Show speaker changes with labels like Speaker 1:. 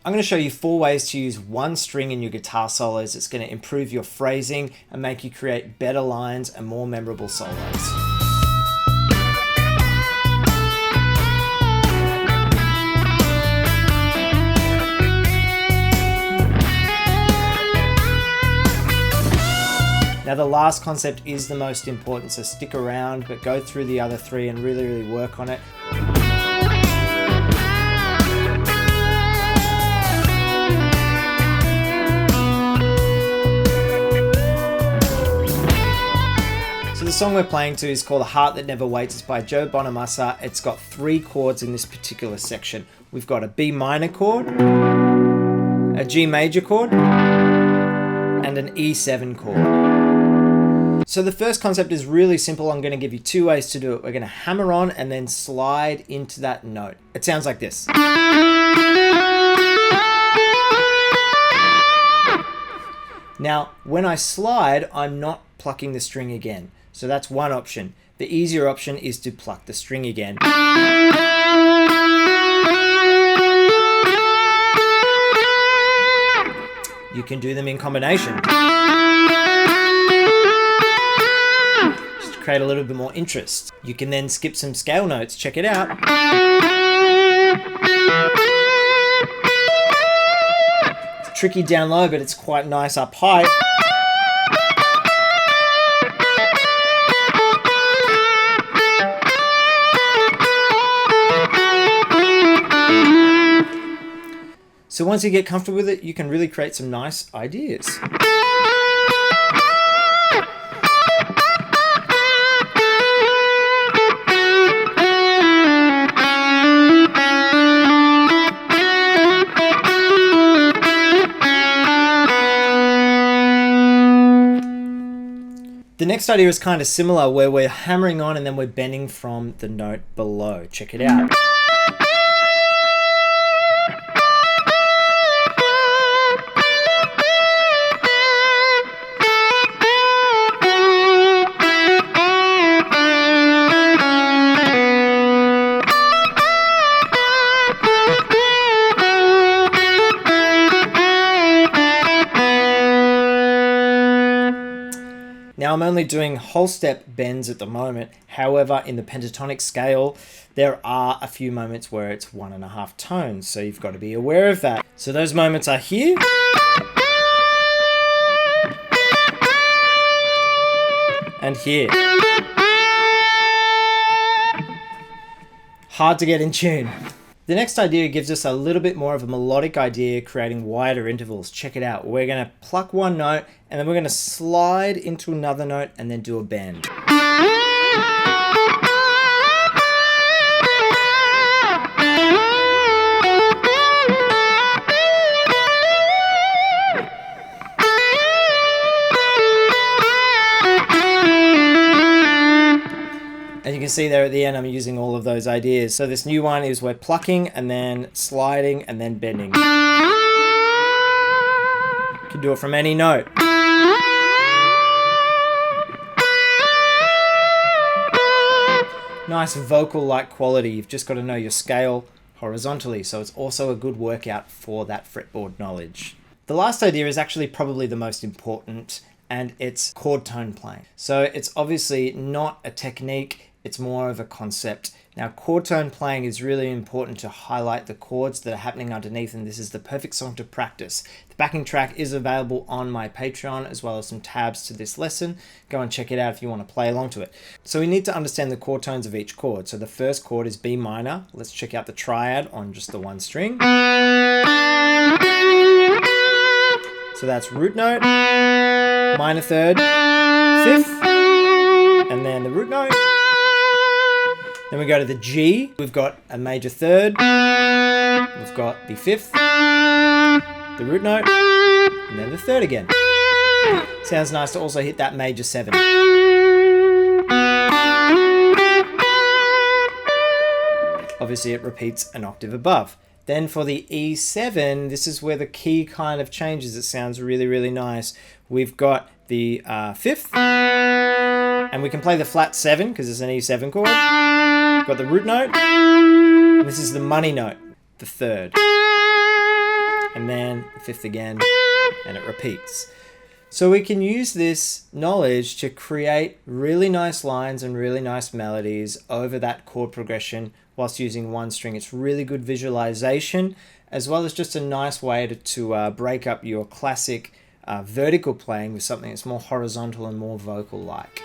Speaker 1: I'm going to show you 4 ways to use one string in your guitar solos. It's going to improve your phrasing and make you create better lines and more memorable solos. Now the last concept is the most important, so stick around, but go through the other 3 and really work on it. So the song we're playing to is called A Heart That Never Waits. It's by Joe Bonamassa. It's got 3 chords in this particular section. We've got a B minor chord, a G major chord, and an E7 chord. So the first concept is really simple. I'm going to give you 2 ways to do it. We're going to hammer on and then slide into that note. It sounds like this. Now, when I slide, I'm not plucking the string again. So that's one option. The easier option is to pluck the string again. You can do them in combination. Just to create a little bit more interest. You can then skip some scale notes. Check it out. It's tricky down low, but it's quite nice up high. So once you get comfortable with it, you can really create some nice ideas. The next idea is kind of similar, where we're hammering on and then we're bending from the note below. Check it out. Now I'm only doing whole step bends at the moment. However, in the pentatonic scale, there are a few moments where it's 1.5 tones. So you've got to be aware of that. So those moments are here. And here. Hard to get in tune. The next idea gives us a little bit more of a melodic idea, creating wider intervals. Check it out. We're going to pluck one note and then we're going to slide into another note and then do a bend. And you can see there at the end, I'm using all of those ideas. So this new one is we're plucking and then sliding and then bending. You can do it from any note. Nice vocal-like quality. You've just got to know your scale horizontally. So it's also a good workout for that fretboard knowledge. The last idea is actually probably the most important, and it's chord tone playing. So it's obviously not a technique. It's more of a concept. Now, chord tone playing is really important to highlight the chords that are happening underneath, and this is the perfect song to practice. The backing track is available on my Patreon, as well as some tabs to this lesson. Go and check it out if you want to play along to it. So we need to understand the chord tones of each chord. So the first chord is B minor. Let's check out the triad on just the one string. So that's root note, minor third, fifth, and then the root note. Then we go to the G. We've got a major third. We've got the fifth, the root note, and then the third again. Sounds nice to also hit that major 7. Obviously, it repeats an octave above. Then for the E7, this is where the key kind of changes. It sounds really, really nice. We've got the fifth, and we can play the flat 7 because it's an E7 chord. We've got the root note, and this is the money note, the third. and then the fifth again, and it repeats. So we can use this knowledge to create really nice lines and really nice melodies over that chord progression whilst using one string. It's really good visualization, as well as just a nice way to break up your classic vertical playing with something that's more horizontal and more vocal-like.